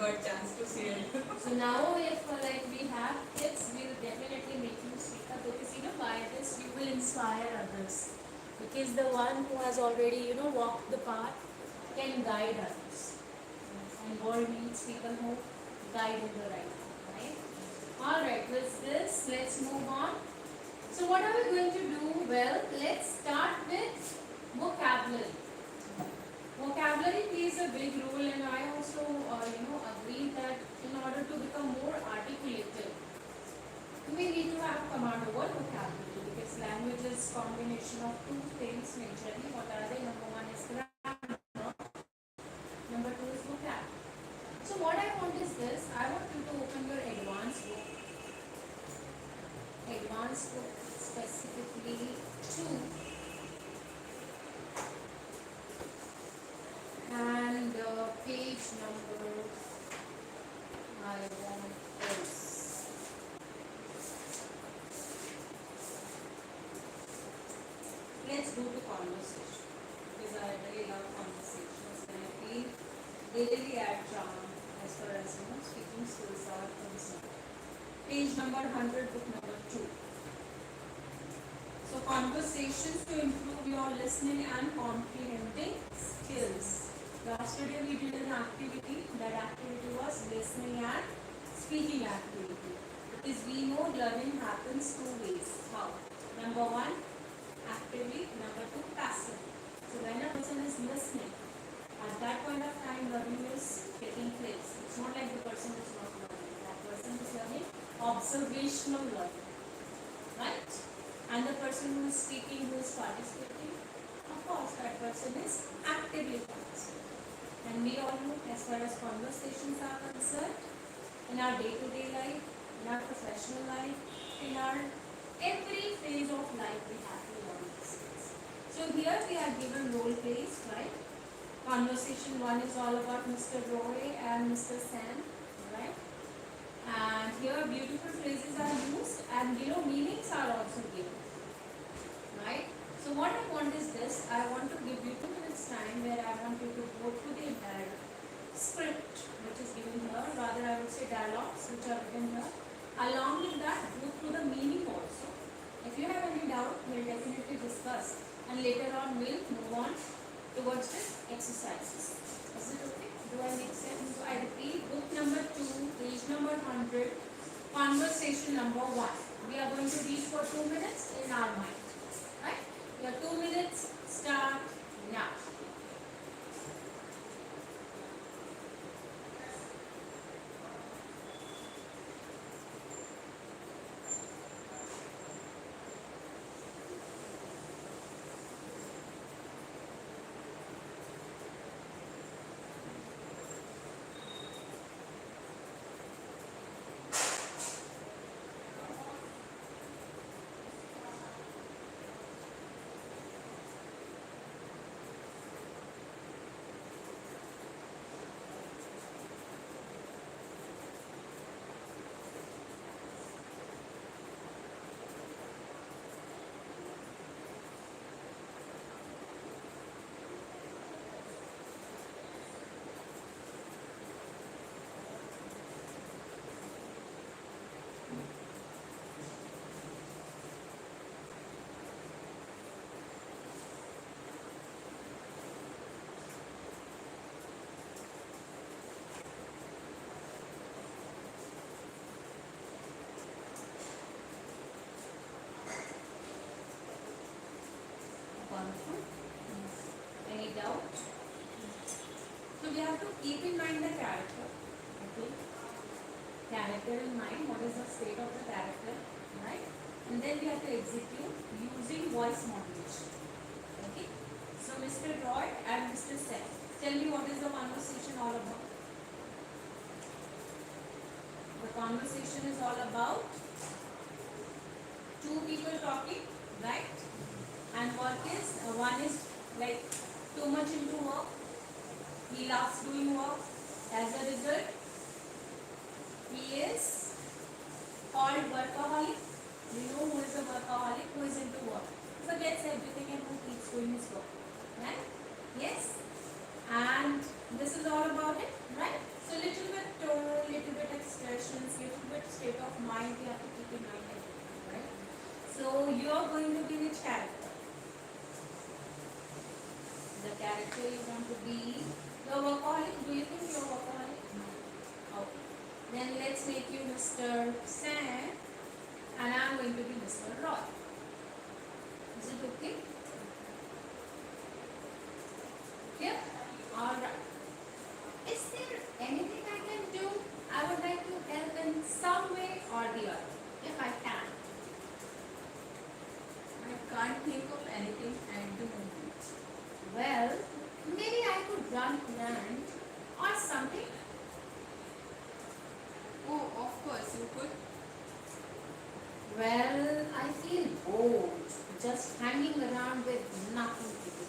got chance to see it. So now if like we have kids, we will definitely make you speak up because by this you will inspire others. Because the one who has already walked the path can guide others. And world needs people who guide in the right path, right? Alright, with this, let's move on. So what are we going to do? Well, let's start with vocabulary. Vocabulary plays a big role, and I also, agree that in order to become more articulated, we need to have command over vocabulary because language is combination of two things majorly. What are they? Number one is grammar, number two is vocab. So what I want is this: I want you to open your advanced book specifically two. And page number I want is let's go to conversation because I really love conversations and I feel they really add charm as far as speaking skills are concerned. Page number 100, book number 2. So conversations to improve your listening and comprehending skills. Yesterday we did an activity. That activity was listening and speaking activity. Because we know learning happens two ways. How? Number one, actively. Number two, passively. So when a person is listening, at that point of time learning is taking place. It's not like the person is not learning. That person is learning observational learning. Right? And the person who is speaking, who is participating, of course that person is actively participating. And we all know as far as conversations are concerned, in our day-to-day life, in our professional life, in our every phase of life we have to learn these things. So here we are given role plays, right? Conversation 1 is all about Mr. Roy and Mr. Sam, right? And here beautiful phrases are used and meanings are also given, right? So what I want is this: I want to give you 2 minutes time where I want you to go through the entire script which is given here, rather I would say dialogues which are written here. Along with that, go through the meaning also. If you have any doubt, we'll definitely discuss and later on we'll move on towards the exercises. Is it okay? Do I make sense? So I repeat, book number 2, page number 100, conversation number 1. We are going to read for 2 minutes in our mind. Right? Your 2 minutes start now. Wonderful. Any doubt? So we have to keep in mind the character. Okay. Character in mind. What is the state of the character? Right? And then we have to execute using voice modulation. Okay. So Mr. Roy and Mr. Sam, tell me what is the conversation all about? The conversation is all about two people talking, right? And work is, one is like too much into work, he loves doing work, as a result he is called workaholic. Do you know who is a workaholic? Who is into work, forgets everything and who keeps doing his work, right? Yes. And this is all about it, right? So little bit expressions, little bit state of mind we have to keep in mind everything, right? So you are going to be which character? The character you want to be the workaholic. Do you think you're workaholic? No. Okay. Then let's make you Mr. Sam and I'm going to be Mr. Roy. Is it okay? Yeah? Alright. Is there anything I can do? I would like to help in some way or the other, if I can. I can't think of anything at the moment. Well, maybe I could run errand or something. Oh, of course you could. Well, I feel bored just hanging around with nothing to do.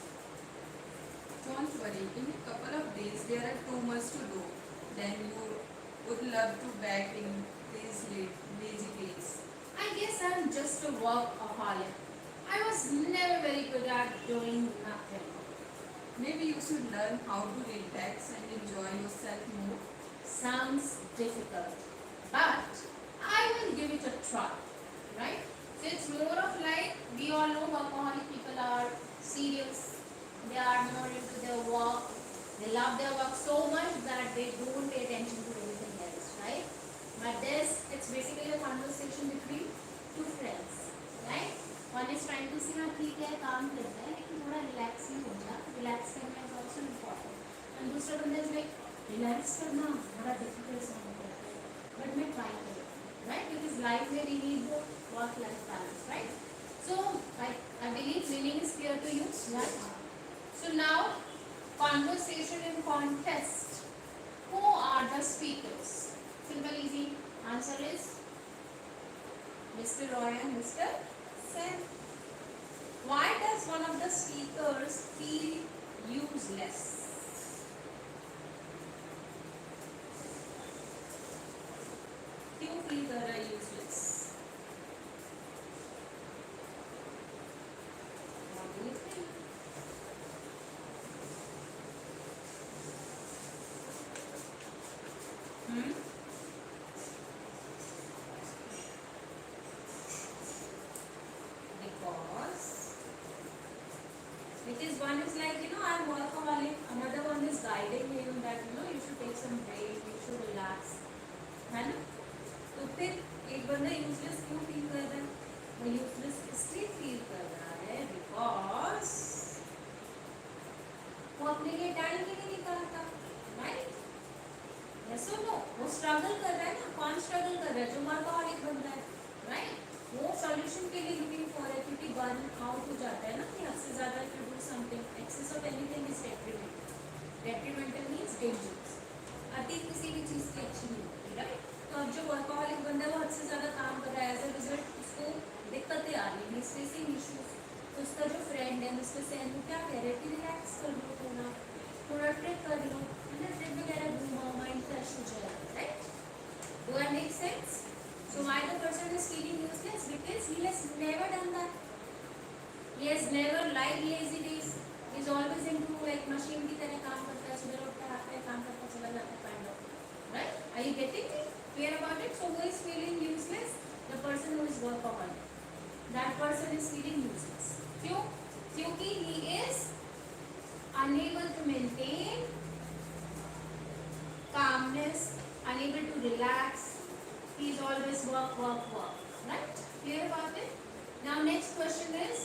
Don't worry, in a couple of days there are too much to do. Then you would love to back in these lazy days. I guess I'm just a workaholic. I was never very good at doing nothing. Maybe you should learn how to relax and enjoy yourself more. Sounds difficult, but I will give it a try, right? So it's more of like, we all know workaholic people are serious. They are more into their work. They love their work so much that they don't pay attention to anything else, right? But it's basically a conversation between two friends, right? One is trying to see, हाँ ठीक है काम करते हैं लेकिन थोड़ा relax ही हो जा. Relax करना is also important. And दूसरा बंदा is like, relax करना बड़ा difficult सा होता है. But मैं try करूँ, right? Because life में we need the work-life balance, right? So I believe meaning is clear to you, right? So now, conversation and contest. Who are the speakers? Simple, easy. Answer is Mr. Roy and Mr. Sam. Why does one of the speakers feel useless? क्यों feel कर रहा है useless? What do you think? Because one is like, I'm workaholic, another one is guiding him that, you should take some break, you should relax. है ना? तो फिर एक बंदा यूजलेस क्यों फील कर रहा है? वो यूजलेस इसलिए फील कर रहा है बिकॉज वो अपने लिए टाइम ही नहीं निकालता, राइट? यस और नो? वो स्ट्रगल कर रहा है ना. कौन स्ट्रगल कर रहा है? जो वर्कaholic बन रहा है, राइट? वो सॉल्यूशन के लिए लुकिंग फॉर है क्योंकि बर्न आउट हो जाता है ना कि हद से ज़्यादा if you do something excess of anything is detrimental. Detrimental means dangerous. अति किसी भी चीज़ की अच्छी नहीं होती, राइट? तो अब जो वर्कaholic बंदा है वो हद से ज़्यादा काम कर रहा है, एज अ रिजल्ट उसको दिक्कतें आ रही हैं, फेसिंग इशूज. तो उसका जो फ्रेंड है मिस्टर सैन वो क्या कह रहे हैं कि रिलैक्स कर लो, थोड़ा ट्रिप कर लो, है ना? ट्रिप वगैरह घूमो, माइंड फ्रेश हो जाएगा, right? Do I make sense? So why the person is feeling useless? Because he has never done that. He has never liked lazy days. He is always into like machine की तरह काम करता है, सुबह उठता है, आता है, काम करता चला जाता है, kind of. Right? Are you getting me? Clear about it? So who is feeling useless? The person who is workaholic. That person is feeling useless. क्यों? क्योंकि he is unable to maintain calmness, unable to relax. He is always work, right? Clear about it? Now next question is,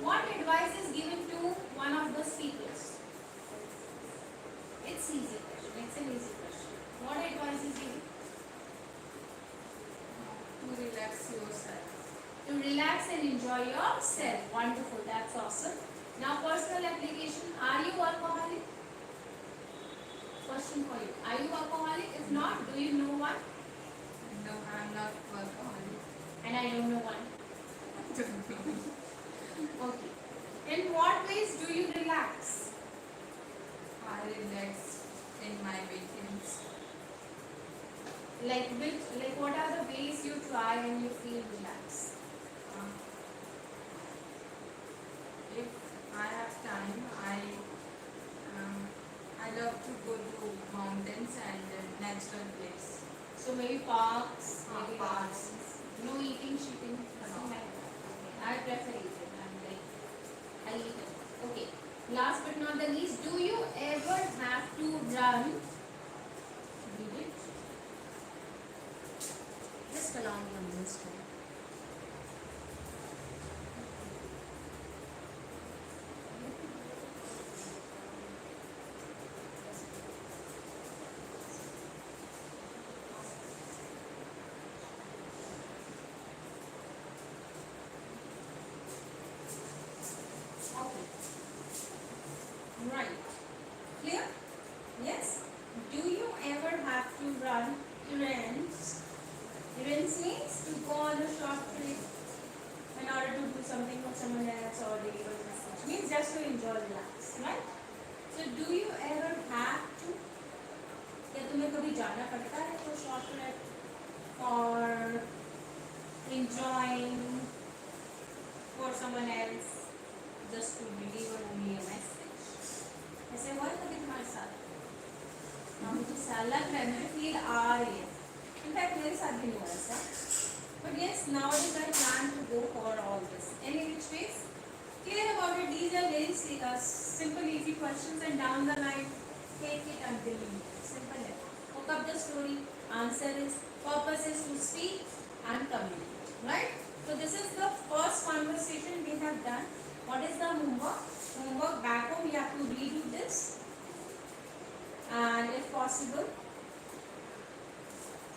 what advice is given to one of the speakers? It's easy question. It's an easy question. What advice is given? To relax yourself. To relax and enjoy yourself. Wonderful. That's awesome. Now personal application. Are you workaholic? Question for you. Are you workaholic? If not, do you know one? No, I'm not workaholic. And I don't know one. Don't know. Okay. In what ways do you relax? I relax in my weekends. Like what are the ways you try and you feel relaxed? If I have time, I love to go to mountains and natural place. So maybe parks, maybe Parks. gardens. No eating, shooting, nothing like that. Okay. I prefer eating. I'm like, I eat it. Okay. Last but not the least, do you ever have to run? Read it. Just allow me a minute. Okay. Right. Clear? Yes? Do you ever have to run errands? Errands means to go on a short trip in order to do something for someone else or deliver a message. Means just to enjoy, relax, right? So do you ever have to? क्या तुम्हें कभी जाना पड़ता है तो short trip or enjoying for someone else just to deliver only a message? ऐसे हुआ है कभी तुम्हारे साथ? हाँ मुझे ऐसा लग रहा है मुझे फील आ रही है इनफैक्ट मेरे साथ भी नहीं हुआ ऐसा but yes nowadays I plan to go for all this any which ways clear about it these are very simple easy questions and down the line take it until you need it simple है hook up the story answer is purpose is to speak and communicate right so this is the first conversation we have done what is the homework back home you have to redo this and if possible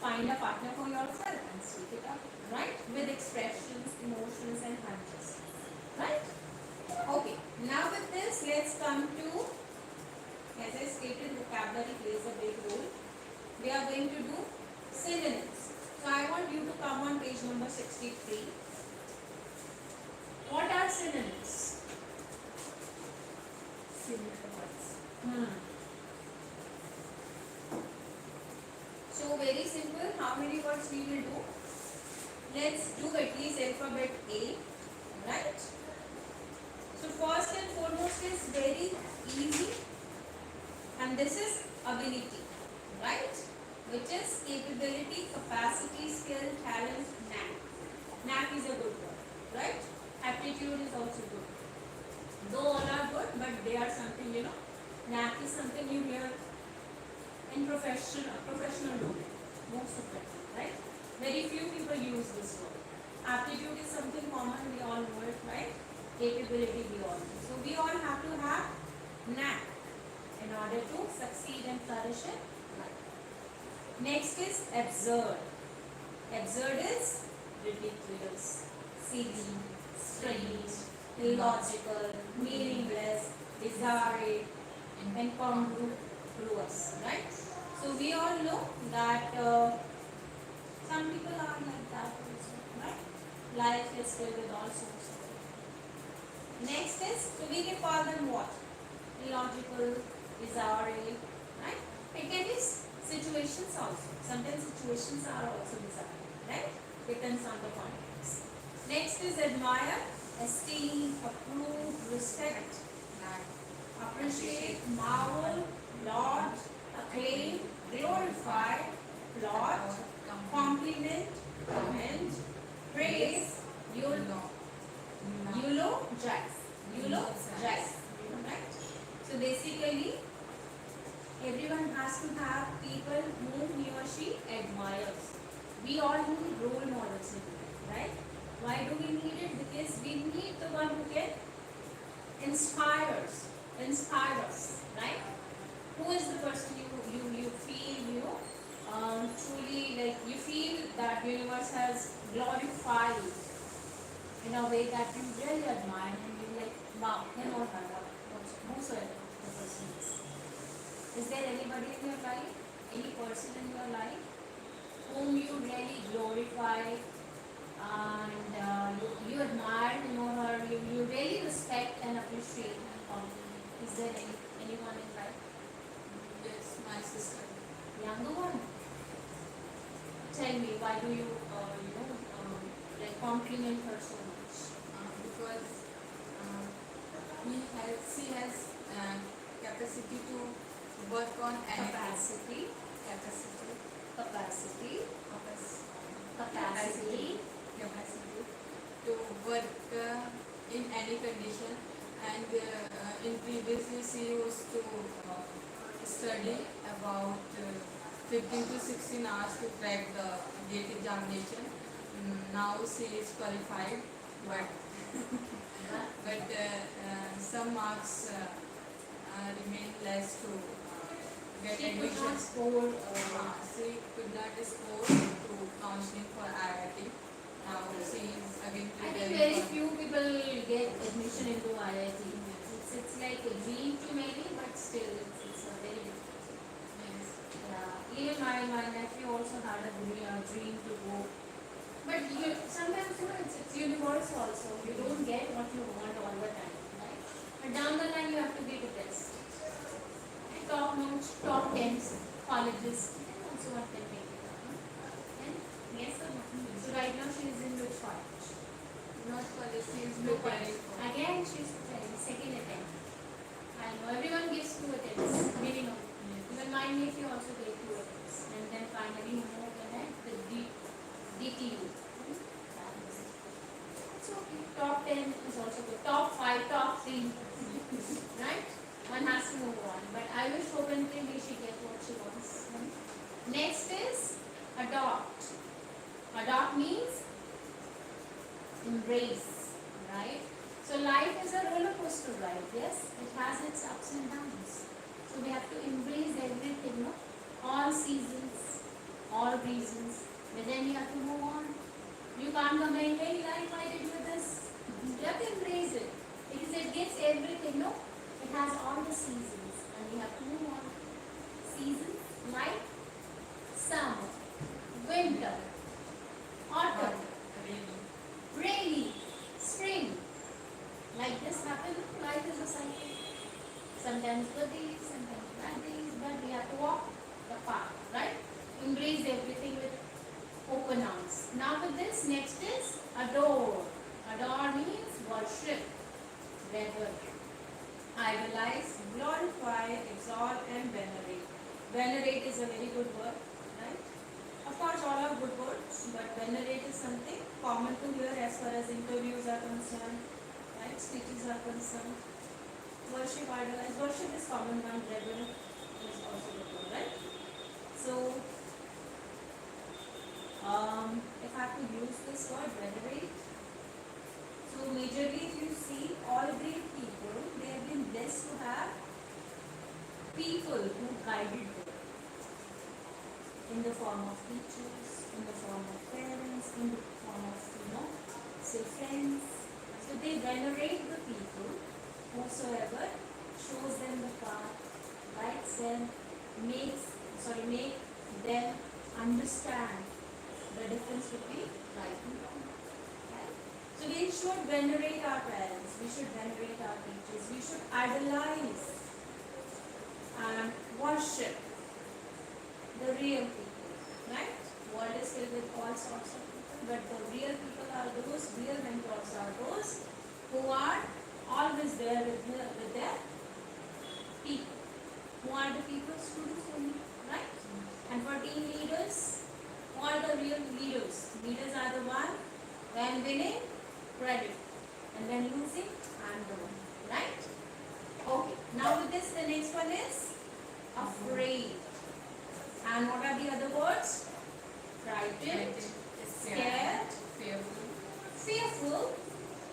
find a partner for yourself and speak it up right with expressions emotions and hunches right okay now with this let's come to as I stated vocabulary plays a big role we are going to do synonyms so I want you to come on page number 63 what are synonyms So very simple. How many words we will do? Let's do at least alphabet A, right? So first and foremost is very easy, and this is ability, right? Which is capability, capacity, skill, talent, knack. Knack is a good word, right? Aptitude is also good. Though all are good, but they are something Knack is something you hear in professional domain most of the time, right? Very few people use this word. Aptitude is something common, we all know it, right? Capability we all know. So we all have to have knack in order to succeed and flourish in life. Next is absurd. Absurd is ridiculous, silly, strange, illogical, meaningless, bizarre, incongruous, right? So we all know that some people are like that also, right? Life is filled with all sorts of things. Next is, so we can call them what? Illogical, bizarre, right? It can be situations also. Sometimes situations are also bizarre, right? Depends on the context. Next is admire, esteem, approve, respect, appreciate, marvel, laud, acclaim, glorify, plot, compliment, comment, praise, eulogize, right? So basically, everyone has to have people whom he or she admires. We all need role models in life, right? Why do we need it? Because we need the one who can inspire us, right? Who is the person you feel truly like you feel that universe has glorified in a way that you really admire and you like wow him or her whosoever the person is. Is there anybody in your life, any person in your life whom you really glorify and you admire him or her, you really respect and appreciate and compliment? Is there anyone in life? Yes, my sister. Younger one? Tell me, why do you, like compliment her so much? Because she has capacity to work on anything. Capacity. Capacity. Capacity capacity to work in any condition, and in previously she used to study about 15 to 16 hours to crack the gate examination. Now she is qualified, but some marks remain less to get She could admission. not score. She could not score to counseling for IIT. Now she is again I think preparing very for. few people get admission into IIT. It's like a dream to many, but still it's a very difficult. Yes. Yeah. Even my nephew also had a dream to go. But sometimes it's universal also. You don't get what you want all the time, right? But down the line you have to be the best. Top notch, top 10 colleges. And also what can make it happen. And yes or no? So right now she is in which college? Not college, she is No preparing college. for. Again she is preparing second attempt. I know everyone gives 2 attempts minimum. Even my nephew also gave 2 attempts. And then finally moved ahead with DTU. It's okay. Top 10 is also good. Top 5, top 3. Right? One has to move on. But I wish hope and pray she gets what she wants. Next is adopt. Adopt means embrace. Right? So life is a roller coaster ride. Yes? It has its ups and downs. So we have to embrace everything. No? All seasons, all reasons. But then you have to move on. You can't complain, hey life, I did with this. You have to embrace it. Because it gets everything, no? It has all the seasons. And we have to move on. Seasons like summer, winter, autumn, rainy, spring. Like this happens, life is a cycle. Sometimes good days, sometimes bad days, but we have to walk the path, right? Embrace everything with open arms. Now with this, next is adore. Adore means worship, revere, idolize, glorify, exalt and venerate. Venerate is a very good word, right? Of course all are good words, but venerate is something common to hear as far as interviews are concerned, right? Speeches are concerned. Worship, idolize. Worship is common one, revere is also good one, right? So if I have to use this word venerate, so majorly if you see all great people, they have been blessed to have people who guided them in the form of teachers, in the form of parents, in the form of say friends. So they venerate the people whosoever shows them the path, guides them, make them understand the difference between right and wrong. Right? So we should venerate our parents, we should venerate our teachers, we should idolize and worship the real people. Right? World is filled with all sorts of people, but the real people are those, real mentors are those who are always there with their people. Who are the people? Students only. Right? And for team leaders, who are the real leaders? Leaders are the one when winning, credit, and when losing, I'm the one. Right? Okay. Now with this, the next one is afraid. And what are the other words? Frightened, scared, fearful,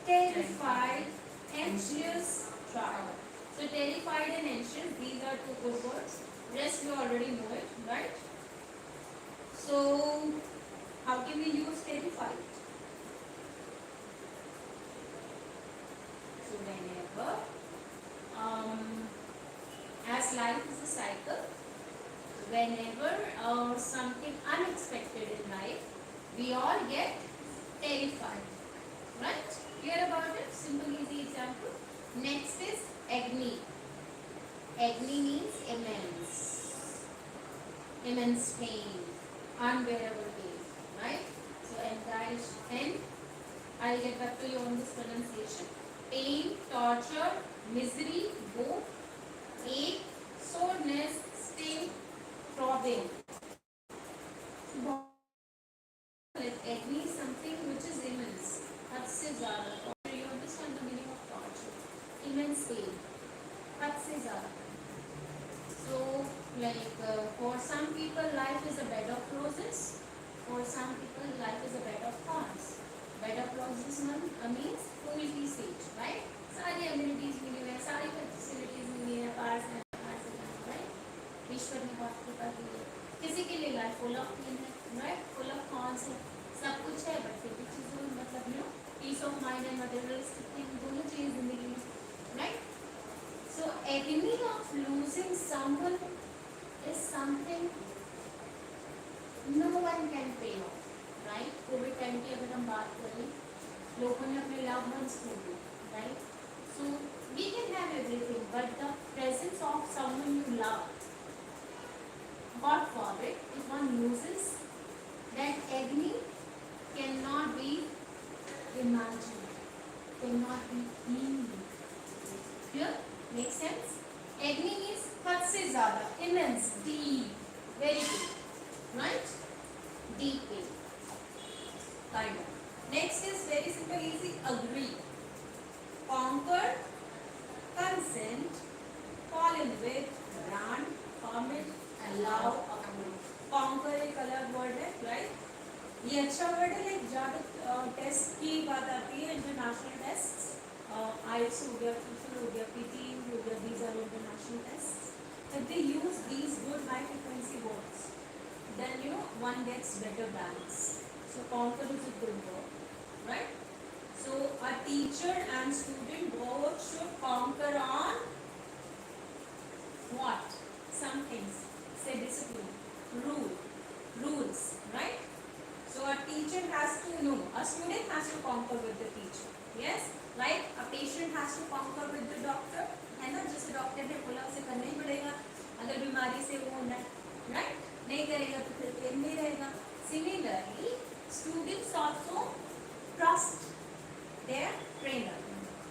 terrified, anxious, troubled. So terrified and anxious, these are 2 good words. Rest you already know it, right? So how can we use terrified? So whenever, as life is a cycle, whenever something unexpected in life, we all get terrified. Right? Hear about it? Simple, easy example. Next is agony. Agony means immense. Immense pain. Unbearable pain. Right? So and I'll get back to you on this pronunciation. Pain, torture, misery, woe, ache, soreness, sting, throbbing. For some people, life is a bed of roses. For some people, life is a bed of thorns. Bed of roses means फूल की seat, right? सारी amenities मिली हुई हैं, सारी facilities मिली हैं, cars हैं, right? ईश्वर ने बहुत कृपा की है. किसी के लिए life full of pain है, right? Full of thorns है. सब कुछ है, but फिर भी चीजों में मतलब peace of mind and materialistic thing दोनों चीज जिंदगी में, right? So agony of losing someone is something no one can pay off, right? Covid time की अगर हम बात करें, लोगों ने अपने लव वंस खो दिए, right? So we can have everything, but the presence of someone you love, God forbid, if one loses, that agony cannot be imagined, cannot be seen. Clear? Make sense? Agony means हद से ज़्यादा, immense, deep, very deep. Right? Deep pain. Kind of. Next is very simple, easy. Agree. Conquer, consent, fall in with, grant, permit, allow, approve. Conquer एक अलग word है, right? ये अच्छा word है, like जब टेस्ट की बात आती है, इंटरनेशनल टेस्ट, IELTS हो गया, TOEFL हो गया, PT हो गया, these are international tests. If they use these good high frequency words, then one gets better balance. So conquer is a good word, right? So a teacher and student both should conquer on what? Some things. Say discipline, rules, right? So a teacher has to know, a student has to conquer with the teacher. Yes, like a patient has to conquer with the doctor. है ना, जैसे doctor ने बोला उसे करना ही पड़ेगा, अगर बीमारी से वो होना है, right? नहीं करेगा तो फिर पेन नहीं रहेगा. Similarly, students also trust their trainer,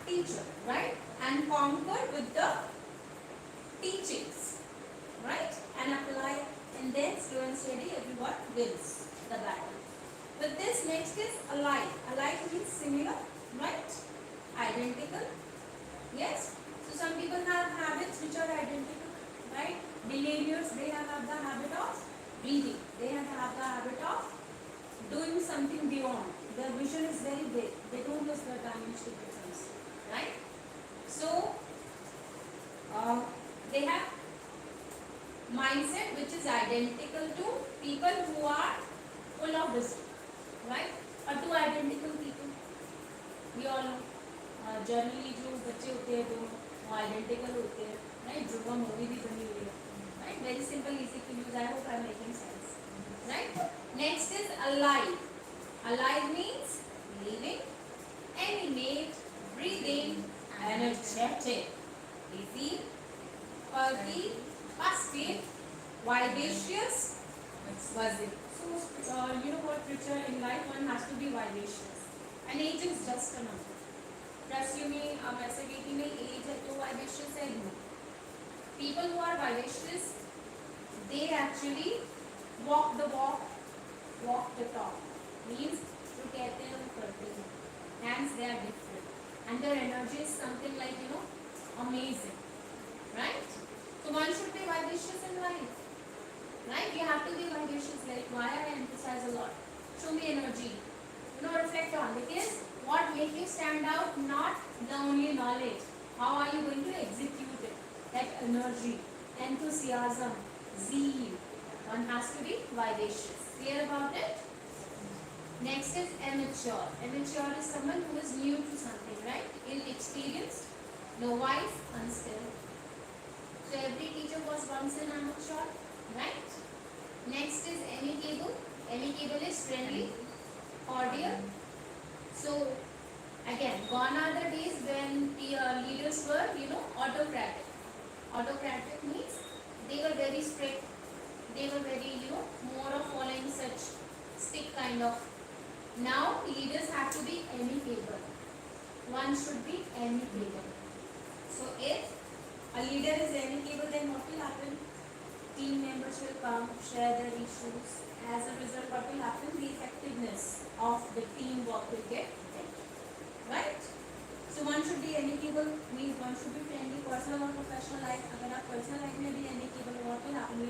teacher, right? And conquer with the teachings, right? And apply, and then slow and steady everyone wins the battle. With this, next is alike. Alike means similar, right? Identical. Yes. So some people have habits which are identical, right? Behaviors, they have the habit of reading. They have the habit of doing something beyond. Their vision is very big. They don't lose their time in stupid things, right? So they have mindset which is identical to people who are full of wisdom, right? Or two identical people. We all know. Generally जो बच्चे होते हैं वो identical होते हैं, right? जो वो movie भी बनी हुई है, right? Very simple, easy to use. I hope I am making sense, right? Next is alive. Alive means living, animate, breathing, energetic, easy, perky, positive, vivacious, buzzing. So what, Richard, in life one has to be vivacious. And age is just a number. Trust you me, वैसे भी में age है तो vivacious है नहीं. People who are vivacious, they actually walk the walk, walk the talk. Means जो कहते हैं वो करते हैं. Hence they are different. And their energy is something like amazing, right? So one should be vivacious in life, right? You have to be vivacious. Like why I emphasize a lot. Show me energy. Reflect on, because what makes you stand out, not the only knowledge. How are you going to execute it? That energy, enthusiasm, zeal. One has to be vivacious. Clear about it? Next is immature. Immature is someone who is new to something, right? Inexperienced, novice, unskilled. So every teacher was once an amateur, right? Next is amicable. Amicable is friendly, cordial. So again, gone are the days when leaders were autocratic. Autocratic means they were very strict. They were very more of following such stick kind of. Now leaders have to be amicable. One should be amicable. So if a leader is amicable, then what will happen? Team members will come, share their issues. As a result, what will happen? The effectiveness of the teamwork will get better, right? So one should be amicable, means one should be friendly, personal or professional life. अगर आप personal life में भी amicable हो, what will happen?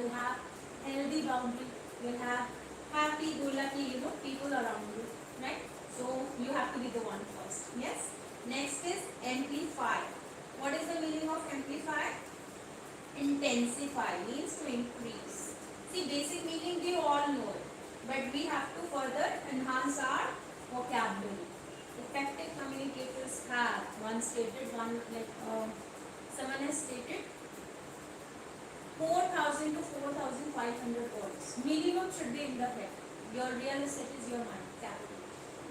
you'll have healthy boundary, you'll have happy go lucky, people around you, right? So you have to be the one first. Yes. Next is amplify. What is the meaning of amplify? Intensify means to increase. See, basic meaning we all know it, but we have to further enhance our vocabulary. Effective communicators have one stated, someone has stated 4,000 to 4,500 words. Minimum should be in the head. Your real estate is your mind, capital,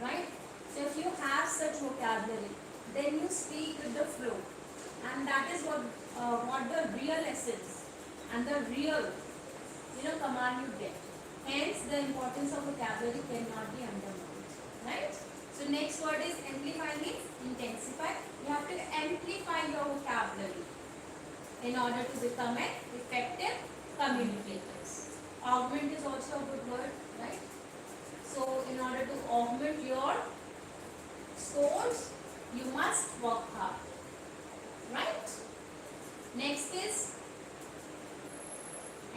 right? So if you have such vocabulary, then you speak with the flow, and that is what the real essence and the real command you get. Hence, the importance of vocabulary cannot be undermined, right? So next word is amplify, means intensify. You have to amplify your vocabulary in order to become an effective communicators. Augment is also a good word, right? So in order to augment your scores, you must work hard, right? Next is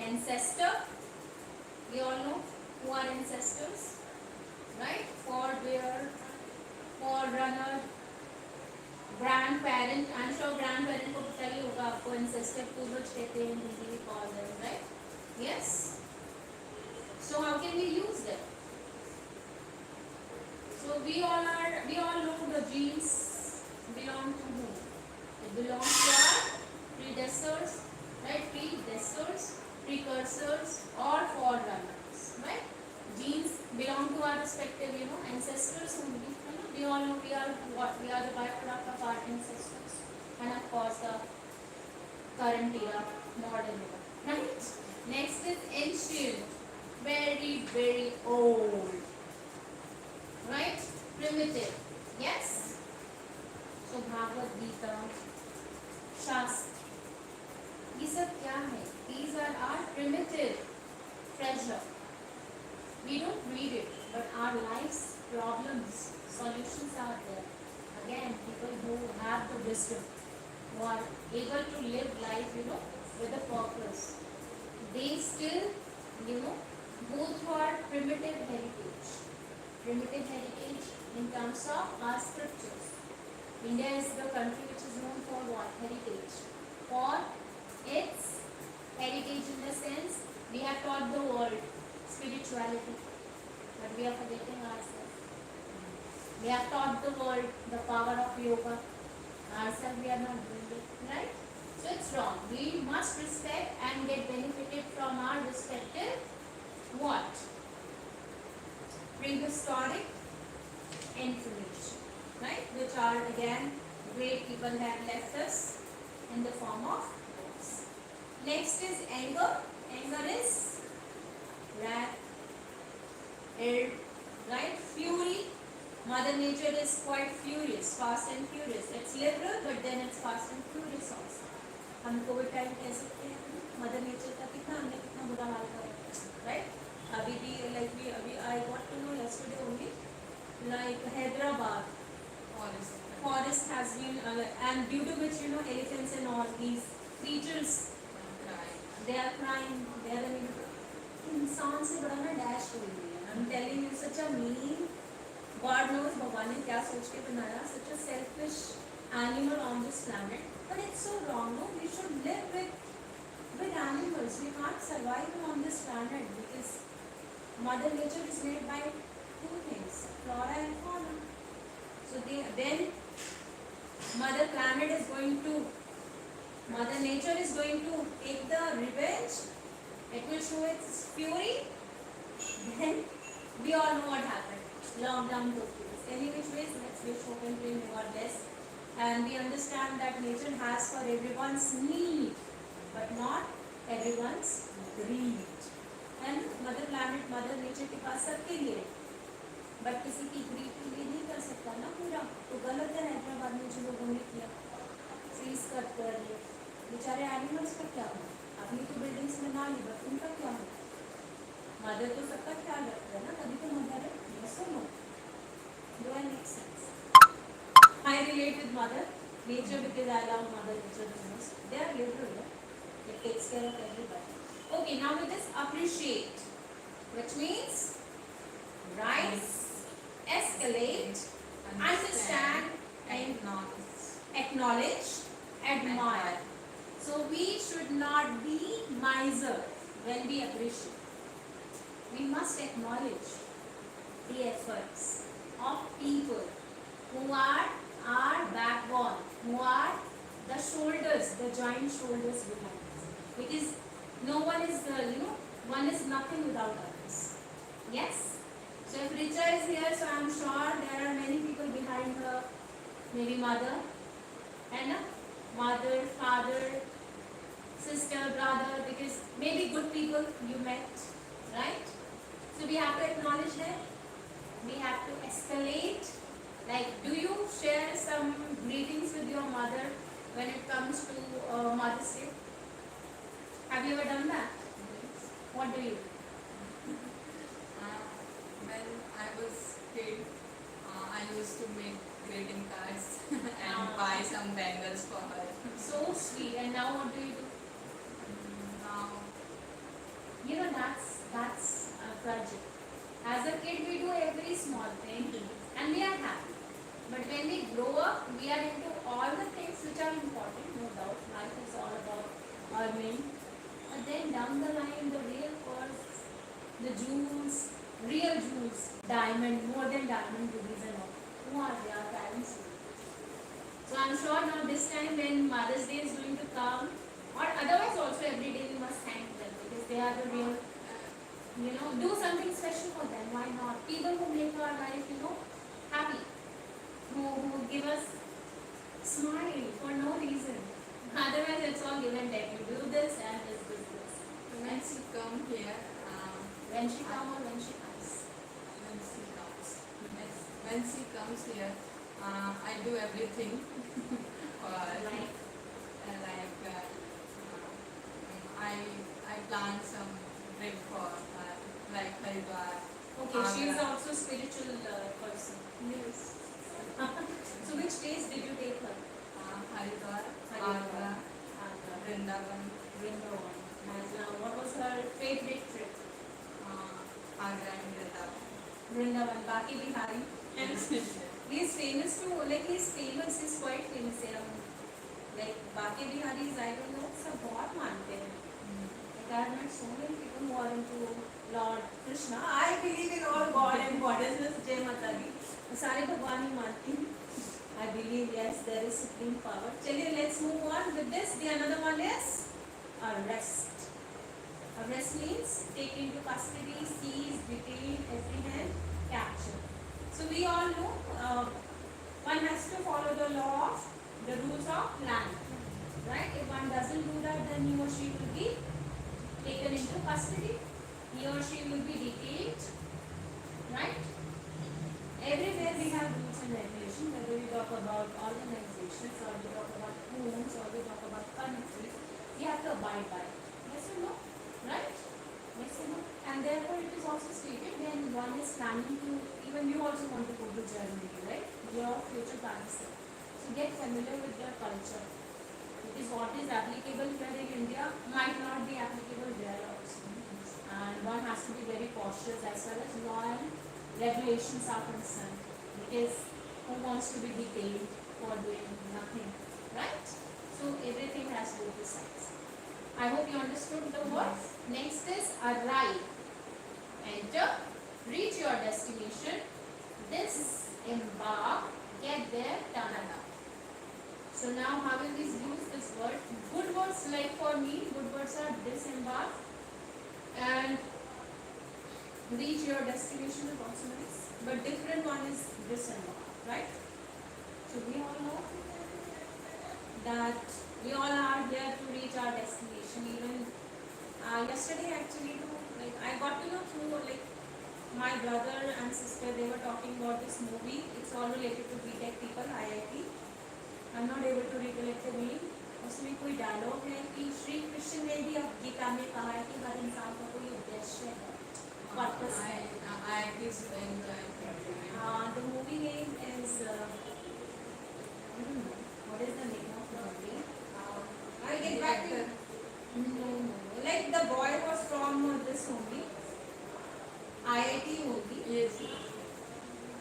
ancestor. We all know who are ancestors, right? Forebear, forerunner, grandparent. I'm sure grandparent को पता ही होगा आपको, ancestor पूर्वज कहते हैं हिंदी में, call them, right? Yes. So how can we use them? So we all know the genes belong to whom? It belongs to our predecessors, right? Predecessors, precursors, or forerunners, right? Genes belong to our respective, ancestors only. We all know we are what? We are the byproduct of our ancestors, and of course the current era, modern era, right? Next is ancient, very very old, right? Primitive, yes. So Bhagavad Gita, Shastra, ये सब क्या है? These are our primitive treasure. We don't read it, but our life's problems, solutions are there. Again, people who have the wisdom, who are able to live life, with a purpose, they still, go through our primitive heritage. Primitive heritage in terms of our scriptures. India is the country which is known for what? Heritage. For its heritage, in the sense we have taught the world spirituality, but we are forgetting ourselves. We have taught the world the power of yoga. Ourselves we are not doing it, right? So it's wrong. We must respect and get benefited from our respective what? Prehistoric information, right? Which are again great people that left us in the form of books. Next is anger. Anger is wrath, right? Fury. Mother Nature is quite furious, fast and furious. It's liberal, but then it's fast and furious also. हम Covid time कह सकते हैं mother nature का कितना बुरा हाल कर रहा है, राइट? अभी भी अभी I got to know yesterday only, like Hyderabad forest has been and due to which elephants and all these creatures they are crying, they are इंसान से बड़ा ना डैश हो गई है. I'm telling you, such a mean, God knows भगवान ने क्या सोच के बनाया, such a selfish animal on this planet. But it's so wrong, no? We should live with animals. We can't survive on this planet because Mother Nature is made by two things, flora and fauna. So then Mother Nature is going to take the revenge. It will show its fury. Then we all know what happened. Lockdown took place. Any which ways, let's wish hope and pray may God bless. And we understand that nature has for everyone's need, but not everyone's greed. And Mother Planet, Mother Nature के पास सबके लिए, but किसी की greed के लिए नहीं कर सकता ना पूरा. तो गलत है हैदराबाद में जो लोगों ने किया, freeze कट कर दिए. बेचारे एनिमल्स का क्या हो? अपनी तो बिल्डिंग्स में ना ली, बट उनका क्या हो? मदर तो सबका ख्याल रखते हैं ना, तभी तो मदर है. Yes or no? Do I make sense? I relate with Mother Nature because I love Mother Nature the most. They are liberal. It takes care of everybody. Okay, now it is appreciate, which means rise, escalate, understand, and acknowledge, admire. So we should not be miser when we appreciate. We must acknowledge the efforts of people who are our backbone, who are the shoulders, the joint shoulders behind us. Because no one is, one is nothing without others. Yes? So if Richa is here, so I am sure there are many people behind her, maybe mother, and mother, father, sister, brother, because maybe good people you met, right? So we have to acknowledge them. We have to escalate. Like, do you share some greetings with your mother when it comes to Mother's Day? Have you ever done that? What do you do? When I was kid, I used to make greeting cards and buy some bangles for her. So sweet. And now what do you do? Now, That's tragic. As a kid, we do every small thing, and we are happy. But when we grow up, we are into all the things which are important, no doubt. Life is all about earning. But then down the line, the real pearls, the jewels, real jewels, diamond, more than diamond, rubies and all. Who are they? Our parents. So I'm sure now this time when Mother's Day is going to come, or otherwise also every day we must thank them because they are the real, do something special for them. Why not? People who make our life, happy, who give us smile for no reason. Otherwise it's all give and take. You do this and this. when she come here, When she comes or when she comes. when she comes, yes, when she comes here, I do everything for her. Like, I plan some trip for her, like Haridwar. okay, she is Agra. also spiritual person. Yes. So which place did you take her? Haridwar, Haridwar. Agra, Vrindavan, Vrindavan. And what was her favorite trip? Agra and Vrindavan. Vrindavan, Baki Bihari. And he is famous too, he's quite famous here. Like Baki Bihari is, I don't know, सब बहुत मानते हैं. Like I have met so many people who are into Lord Krishna. I believe in all God and goddesses, Jai Mata Di. सारे भगवान ही मानती हूँ. I believe yes, there is supreme power. चलिए, let's move on with this. The another one is arrest. Arrest means take into custody, seize, detain, apprehend, capture. So we all know one has to follow the law of the rules of land, right? If one doesn't do that, then he or she will be taken into custody. He or she will be detained, right? Everywhere we have rules and regulations, whether we talk about organizations or we talk about homes or we talk about countries, we have to abide by it. Yes or no? Right? Yes or no? And therefore it is also stated when one is planning to, even you also want to go to Germany, right? Your future plans. So get familiar with their culture. Because what is applicable here in India might not be applicable there also. And one has to be very cautious as far as law and regulations are concerned. Because who wants to be detained for doing nothing, right? So everything has both the sides. I hope you understood the words. Next is arrive. Enter. Reach your destination. Disembark. Get there. Tada. So now how will we use this word? Good words like for me, good words are disembark and reach your destination is also nice. But different one is disembark, right? So we all know that we all are here to reach our destination. Even yesterday actually, I got to know through my brother and sister, they were talking about this movie. It's all related to BTech people, IIT. I'm not able to recollect the name. उसमें कोई dialogue है कि श्री कृष्ण ने भी अब गीता में कहा है कि हर इंसान का कोई उद्देश्य है, पर्पस है. The movie name is I don't know what is the name of the movie. I'll get back to you. No. Like the boy was from this only, IIT only. Yes.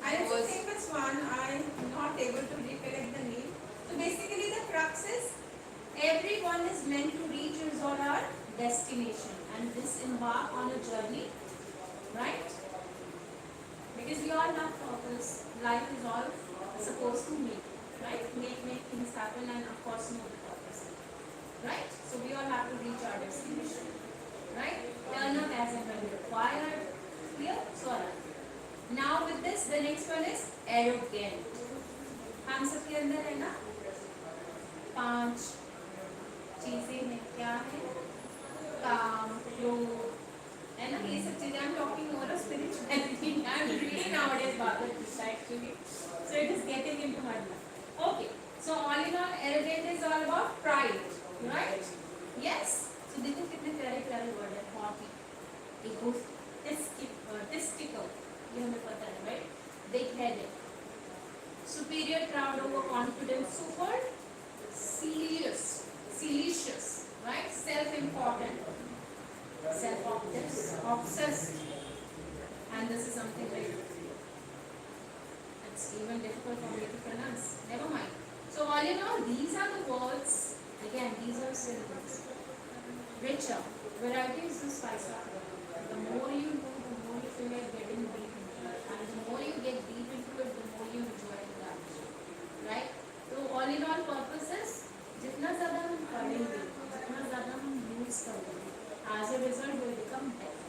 And it's a Was famous one. I'm not able to recollect the name. So basically, the crux is everyone is meant to reach his or her destination and disembark on a journey, right? Because we all have purpose. Life is all supposed to make, right? Make things happen and of course know the purpose, right? So we all have to reach our destination, right? Turn up as and when required. Clear? So alright. Now with this, the next one is arrogant. हम सबके अंदर है ना 5 चीजें हैं, क्या है? काम, क्रोध, है ना? ये सब चीजें I'm talking more of spirituality. I'm reading nowadays Bhagavad Gita actually, so it is getting into my blood. Okay, so all in all, arrogant is all about pride, right? Yes. So देखो कितने प्यारे प्यारे word है, haughty, egotistical, ये हमें पता है, right? Big-headed, superior, proud, overconfident, super serious, right? Self-important, self-obsessed, and this is something like it's even difficult for me to pronounce. Never mind. So all in all, these are the words. Again, these are synonyms. Richer, variety is the spice of life. The more you know, the more you feel like getting deep into it, and the more you get deep into it, the more you enjoy that, right? So all in all, purpose is जितना ज़्यादा हम पढ़ेंगे, जितना ज़्यादा हम use करेंगे, as a result we become better,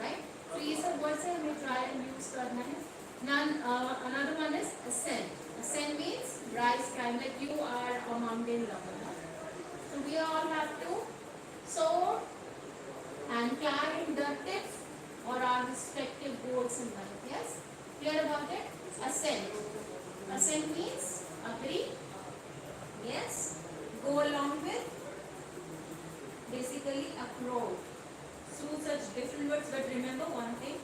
right? So ये सब words है हमें try and use करना है. Another one is ascend. Ascend means rise, climb, like you are a mountain lover. So we all have to soar and climb the tips or our respective goals in life. Yes? Clear about it? Ascend. Ascend means agree. Yes? Go along with. Basically a crowd. So such different words, but remember one thing.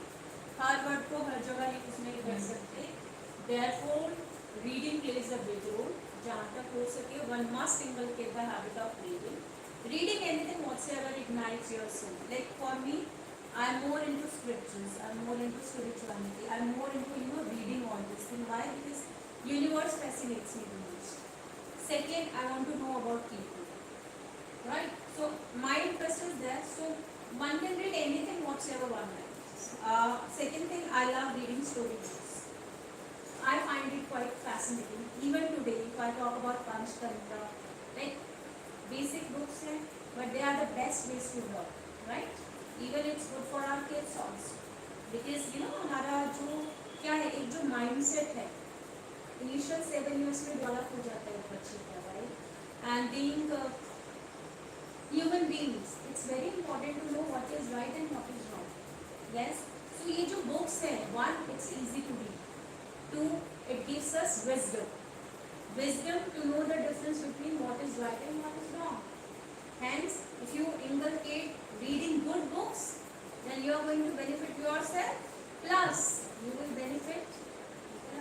Her word को हर जगह use नहीं कर सकते. Therefore, reading plays a big role. जहाँ तक हो सके, one must inculcate the habit of reading. Reading anything whatsoever ignites your soul. Like for me, I'm more into scriptures. I'm more into spirituality. I'm more into reading all this thing. Why? Because universe fascinates me the most. Second, I want to know about people. Right? So my interest is there. So one can read anything whatsoever one likes. Second thing, I love reading storybooks. I find it quite fascinating. Even today, if I talk about Panchtantra, like basic books हैं, but they are the best ways to learn, right? Even it's good for our kids also, because हमारा जो क्या है, एक जो mindset है, initial 7 years में develop हो जाता है बच्चे का, right? And being human beings, it's very important to know what is right and what is wrong. Yes. So ये जो books है, one, it's easy to read. Two, it gives us wisdom. Wisdom to know the difference between what is right and what is wrong. Hence, if you inculcate reading good books, then you are going to benefit yourself. Plus, you will benefit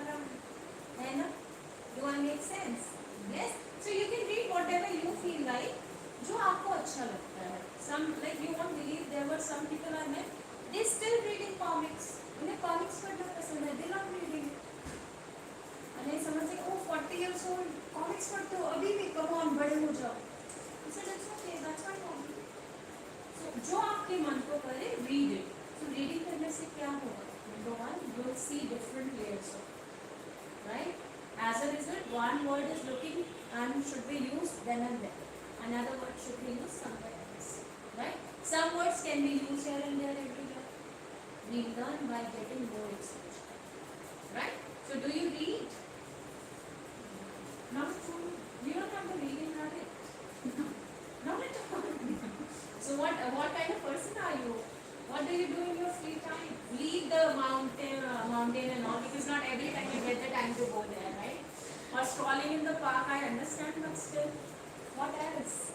around. है ना? Do I make sense? Yes. So you can read whatever you feel like, जो आपको अच्छा लगता है. Some, like you won't believe, there were some people I met, they still reading comics. उन्हें comics पढ़ना पसंद है. They love reading. नहीं समझते, oh 40 years old, comics पढ़ते हो अभी भी, come on बड़े हो जाओ. I said it's okay, that's my hobby. So जो आपके मन को करे, read it. So reading करने से क्या होगा? Number one, you will see different layers of it, right? As a result, one word is looking and should be used then and there. Another word should be used somewhere else, right? Some words can be used here and there everywhere. We learn by getting more exposure, right? So do you read? Not at all. You don't have the reading habit. Not at all. So what kind of person are you? What do you do in your free time? Leave the mountain and all, because not every time you get the time to go there, right? Or strolling in the park, I understand, but still, what else?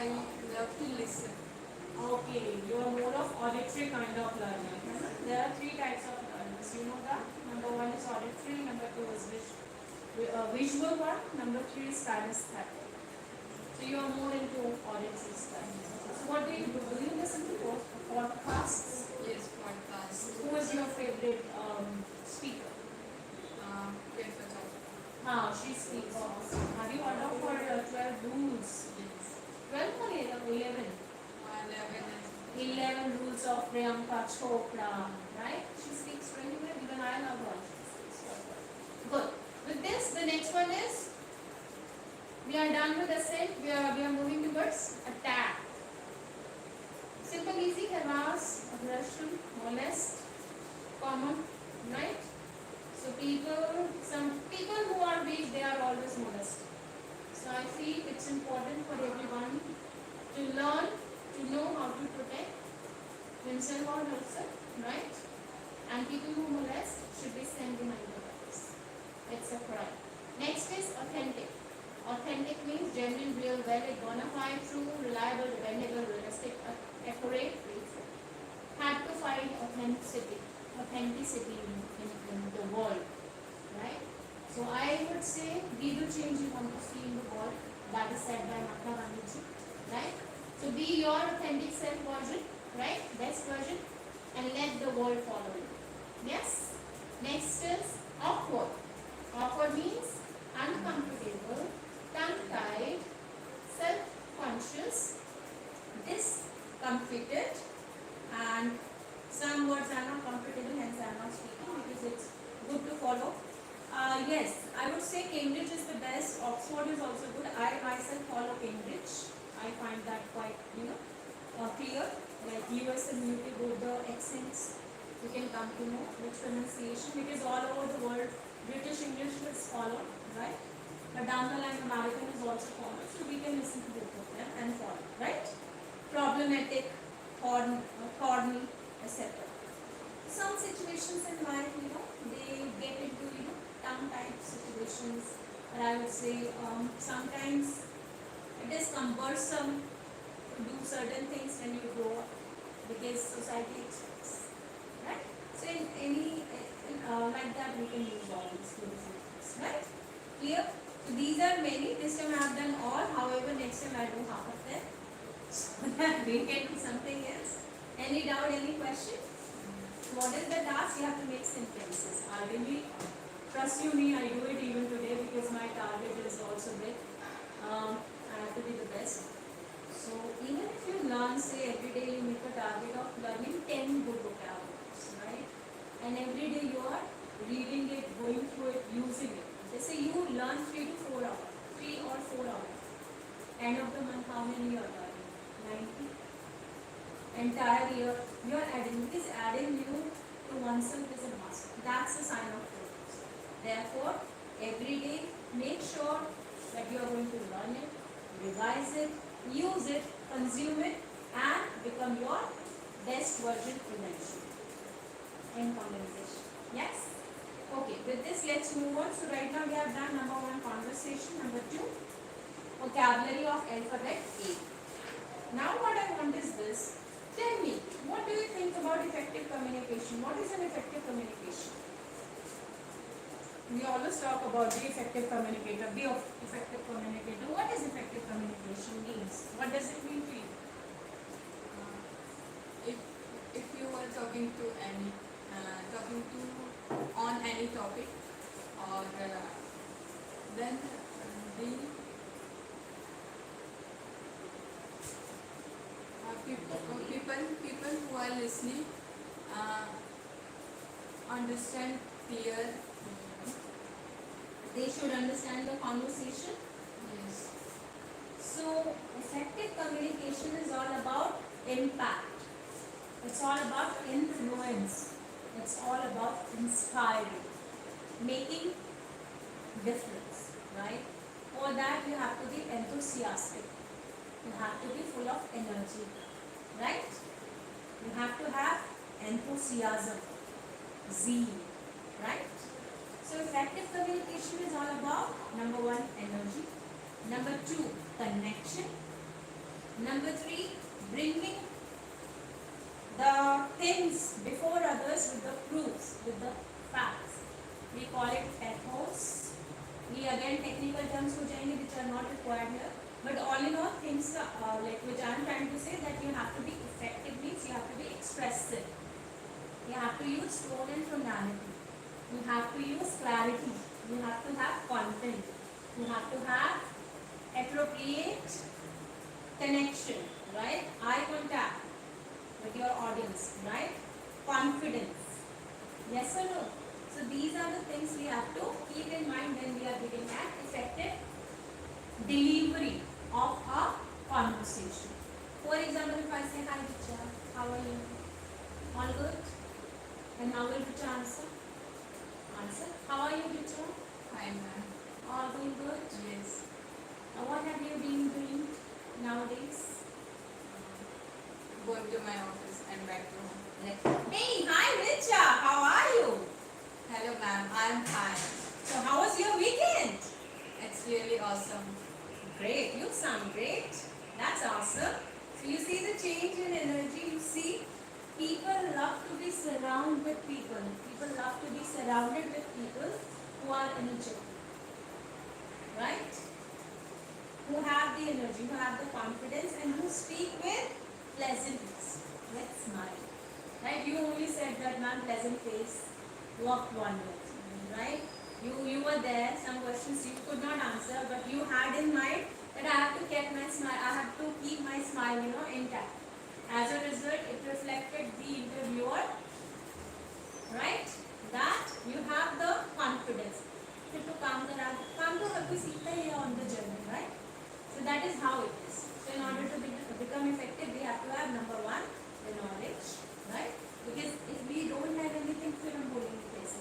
I love to listen. Okay, you are more of auditory kind of learner. There are 3 types of learners. You know that? Number 1 is auditory, number 2 is visual one, number 3 is kinesthetic. So you are more into audiences stuff. So what do you do? Do you listen to podcasts? Yes, podcast. Who is your favorite speaker? BAFEL. She speaks awesome. Have you heard of her 12 rules? Yes. 12 or 11? 11 rules of Priyanka Chopra, right? She speaks really well. Even I love her. She speaks so well. Good. With this, the next one is we are done with assault. We are moving towards attack. Simple, easy, harass, aggression, molest, common, right? So some people who are weak, they are always molested. So I feel it's important for everyone to learn, to know how to protect himself or herself, right? And people who molest should be sent behind the bars. It's a crime. Next is authentic. Authentic means genuine, real, valid, bona fide, true, reliable, dependable, realistic, accurate, faithful. Had to find authenticity in the world, right? So I would say be the change you want to see in the world. That is said by Mahatma Gandhi, right? So be your authentic self version, right? Best version, and let the world follow you. Yes. Next is awkward. Awkward means uncomfortable, tongue-tied, self-conscious, discomfited, and some words are not comfortable, hence I am not speaking because it's good to follow. Yes, I would say Cambridge is the best. Oxford is also good. I myself follow Cambridge. I find that quite, clear. Like US and UK, both the accents you can come to know which pronunciation, because all over the world British English is followed, right? But down the line American is also followed, so we can listen to both of them and follow, right? Problematic, corny, etc. Some situations in life, they get into, tongue-tied situations, or I would say sometimes it is cumbersome to do certain things when you grow up because society expects, right? So like that we can use all these beautiful things, right? Clear? So these are many. This time I have done all. However, next time I do half of them so that we can do something else. Any doubt? Any question? What is the task? You have to make sentences. Ideally, trust you me, I do it even today because my target is also big. I have to be the best. So even if you learn, say every day you make a target of learning 10 good vocabularies, right? And every day you are reading it, going through it, using it. They say you learn 3 to 4 hours, 3 or 4 hours. End of the month, how many you are learning? 90. Entire year, you are adding, because adding new to oneself is a must. That's a sign of progress. Therefore, every day, make sure that you are going to learn it, revise it, use it, consume it, and become your best version eventually. In conversation. Yes? Okay, with this, let's move on. So, right now we have done number 1, conversation. Number 2, vocabulary of alphabet A. Now, what I want is this. Tell me, what do you think about effective communication? What is an effective communication? We always talk about be effective communicator, be effective communicator. What is effective communication means? What does it mean to you? If you are talking to on any topic, or then the people who are listening understand clear. They should understand the conversation. Yes. So, effective communication is all about impact. It's all about influence. It's all about inspiring, making difference, right? For that you have to be enthusiastic. You have to be full of energy, right? You have to have enthusiasm, zeal, right? So effective communication is all about number 1, energy. Number 2, connection. Number 3, bringing the things before others with the proofs, with the facts. We call it pathos. We again technical terms हो जाएंगे which are not required here. But all in all, things like which I am trying to say, that you have to be effective means you have to be expressive. You have to use tone and tonality. You have to use clarity. You have to have content. You have to have appropriate connection, right? Eye contact with your audience, right? Confidence. Yes or no? So these are the things we have to keep in mind when we are giving an effective delivery of a conversation. For example, if I say, hi Richa, how are you? All good? And how will Richa answer? Answer. How are you, Richa? Hi, ma'am. All going good? Yes. What have you been doing nowadays? Going to my office and back to home. Hey, hi Richa, how are you? Hello, ma'am. I'm fine. So how was your weekend? It's really awesome. Great, you sound great. That's awesome. So you see the change in energy. You see, people love to be surrounded with people. People love to be surrounded with people who are energetic, right? Who have the energy, who have the confidence, and who speak with pleasantness. Let's smile, right? You only said that, man, pleasant face worked wonders, right? You were there. Some questions you could not answer, but you had in mind that I have to keep my smile. I have to keep my smile, intact. As a result, it reflected the interviewer, right? That you have the confidence to काम तो हर कोई सीखता ही है on the journey, right? So that is how it is. So in order to become effective, we have to have number one, the knowledge, right? Because if we don't have anything, फिर हम बोलेंगे कैसे?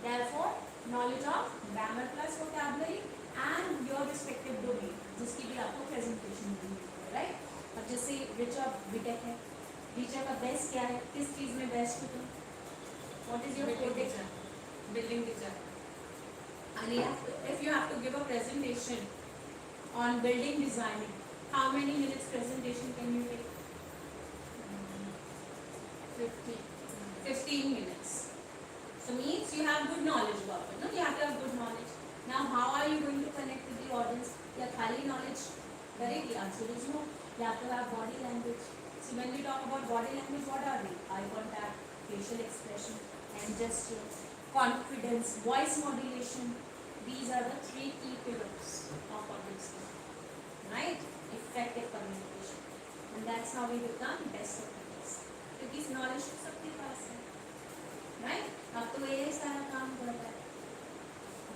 Therefore, knowledge of grammar plus vocabulary and your respective domain, जिसकी भी आपको presentation देनी है, right? अब जैसे रिचा बीटेक है, रिचा का बेस्ट क्या है? किस चीज में बेस्ट हो तुम? What is your forte? Building design. And if you have to give a presentation on building designing, how many minutes presentation can you take? 50. 15 minutes. So means you have good knowledge about it. No, you have to have good knowledge. Now, how are you going to connect with the audience? Yeah, khali knowledge. Correct? The answer is no. You have to have body language. So when we talk about body language, what are they? Eye contact, facial expression, hand gestures, confidence, voice modulation. These are the three key pillars of public speaking. Right? Effective communication. And that's how we become best of the best. क्योंकि इस knowledge तो सबके पास है. Right? अब तो ये सारा काम कर रहा है.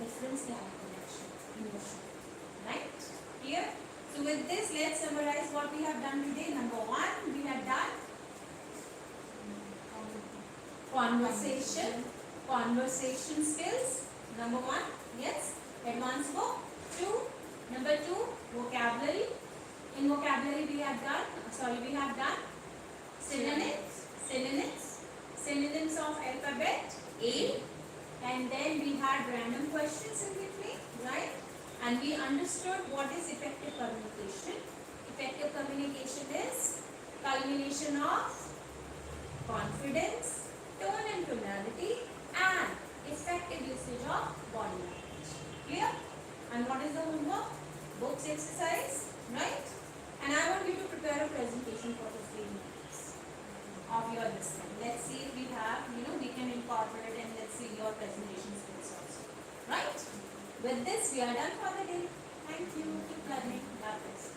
Difference क्या है? Connection, emotion. Right? Clear? So with this, let's summarize what we have done today. Number one, we have done conversation skills. Number one, yes, advanced book. Number two, vocabulary. In vocabulary, we have done synonyms of alphabet A, and then we had random questions in between, right? And we understood what is effective communication. Effective communication is culmination of confidence, tone and tonality, and effective usage of body language. Clear? And what is the homework? Books exercise, right? And I want you to prepare a presentation for 15 minutes of your listening. Let's see if we have, we can incorporate, and let's see your presentation skills also. Right? With this, we are done for the day. Thank you. Keep learning. God bless.